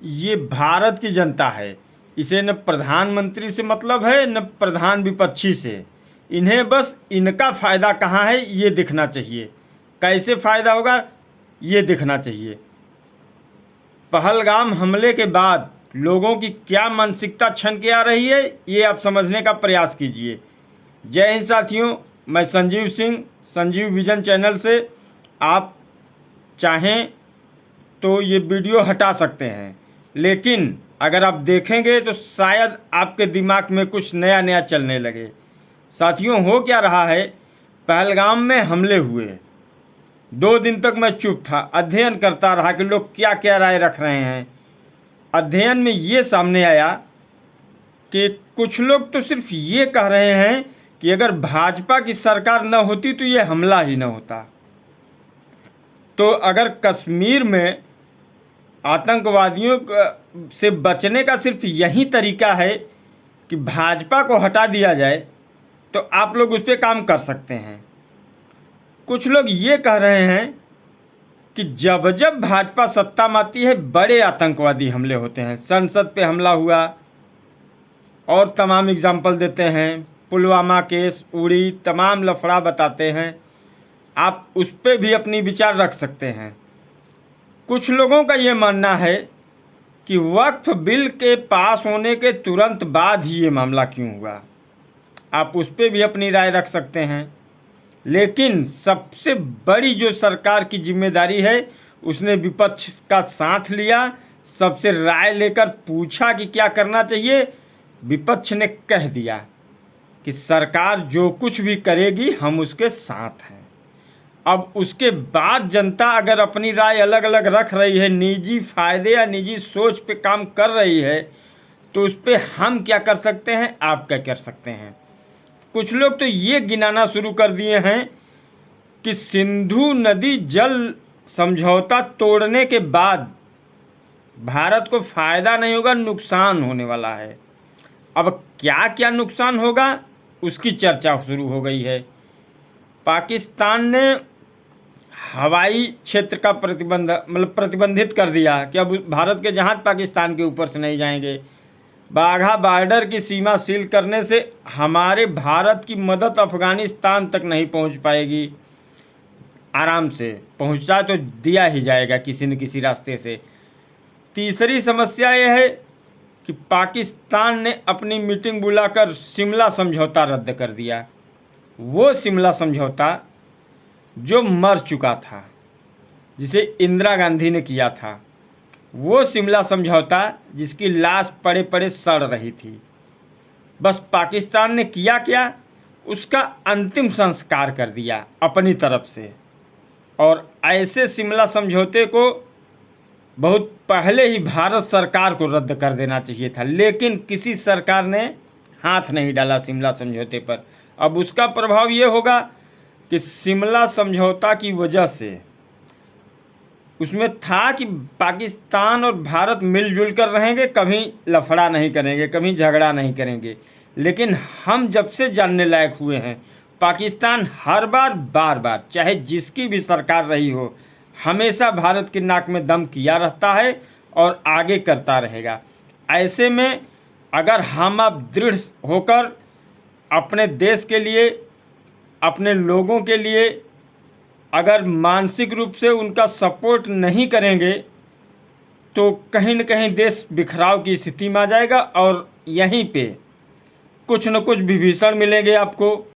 ये भारत की जनता है, इसे न प्रधानमंत्री से मतलब है न प्रधान विपक्षी से। इन्हें बस इनका फ़ायदा कहाँ है ये दिखना चाहिए, कैसे फ़ायदा होगा ये दिखना चाहिए। पहलगाम हमले के बाद लोगों की क्या मानसिकता छन के आ रही है ये आप समझने का प्रयास कीजिए। जय हिंद साथियों, मैं संजीव सिंह, संजीव विजन चैनल से। आप चाहें तो ये वीडियो हटा सकते हैं, लेकिन अगर आप देखेंगे तो शायद आपके दिमाग में कुछ नया नया चलने लगे। साथियों, हो क्या रहा है, पहलगाम में हमले हुए 2 दिन तक मैं चुप था, अध्ययन करता रहा कि लोग क्या क्या राय रख रहे हैं। अध्ययन में ये सामने आया कि कुछ लोग तो सिर्फ ये कह रहे हैं कि अगर भाजपा की सरकार न होती तो ये हमला ही न होता। तो अगर कश्मीर में आतंकवादियों से बचने का सिर्फ यही तरीका है कि भाजपा को हटा दिया जाए, तो आप लोग उस पर काम कर सकते हैं। कुछ लोग ये कह रहे हैं कि जब जब भाजपा सत्ता में आती है बड़े आतंकवादी हमले होते हैं। संसद पे हमला हुआ और तमाम एग्जाम्पल देते हैं, पुलवामा केस, उड़ी, तमाम लफड़ा बताते हैं। आप उस पर भी अपनी विचार रख सकते हैं। कुछ लोगों का ये मानना है कि वक्फ बिल के पास होने के तुरंत बाद ही ये मामला क्यों हुआ। आप उस पर भी अपनी राय रख सकते हैं। लेकिन सबसे बड़ी जो सरकार की जिम्मेदारी है, उसने विपक्ष का साथ लिया, सबसे राय लेकर पूछा कि क्या करना चाहिए। विपक्ष ने कह दिया कि सरकार जो कुछ भी करेगी हम उसके साथ हैं। अब उसके बाद जनता अगर अपनी राय अलग अलग रख रही है, निजी फ़ायदे या निजी सोच पे काम कर रही है, तो उस पर हम क्या कर सकते हैं, आप क्या कर सकते हैं। कुछ लोग तो ये गिनाना शुरू कर दिए हैं कि सिंधु नदी जल समझौता तोड़ने के बाद भारत को फ़ायदा नहीं होगा, नुकसान होने वाला है। अब क्या क्या नुकसान होगा उसकी चर्चा शुरू हो गई है। पाकिस्तान ने हवाई क्षेत्र का प्रतिबंधित कर दिया कि अब भारत के जहाज पाकिस्तान के ऊपर से नहीं जाएंगे। बाघा बॉर्डर की सीमा सील करने से हमारे भारत की मदद अफ़गानिस्तान तक नहीं पहुंच पाएगी। आराम से पहुंचा तो दिया ही जाएगा किसी न किसी रास्ते से। तीसरी समस्या यह है कि पाकिस्तान ने अपनी मीटिंग बुलाकर शिमला समझौता रद्द कर दिया। वो शिमला समझौता जो मर चुका था, जिसे इंदिरा गांधी ने किया था, वो शिमला समझौता जिसकी लाश पड़े पड़े सड़ रही थी। बस पाकिस्तान ने किया क्या, उसका अंतिम संस्कार कर दिया अपनी तरफ से। और ऐसे शिमला समझौते को बहुत पहले ही भारत सरकार को रद्द कर देना चाहिए था, लेकिन किसी सरकार ने हाथ नहीं डाला शिमला समझौते पर। अब उसका प्रभाव ये होगा कि शिमला समझौता की वजह से उसमें था कि पाकिस्तान और भारत मिलजुल कर रहेंगे, कभी लफड़ा नहीं करेंगे, कभी झगड़ा नहीं करेंगे। लेकिन हम जब से जानने लायक हुए हैं, पाकिस्तान हर बार बार चाहे जिसकी भी सरकार रही हो, हमेशा भारत की नाक में दम किया रहता है और आगे करता रहेगा। ऐसे में अगर हम अब दृढ़ होकर अपने देश के लिए, अपने लोगों के लिए अगर मानसिक रूप से उनका सपोर्ट नहीं करेंगे, तो कहीं न कहीं देश बिखराव की स्थिति में आ जाएगा और यहीं पे कुछ न कुछ विभीषण मिलेंगे आपको।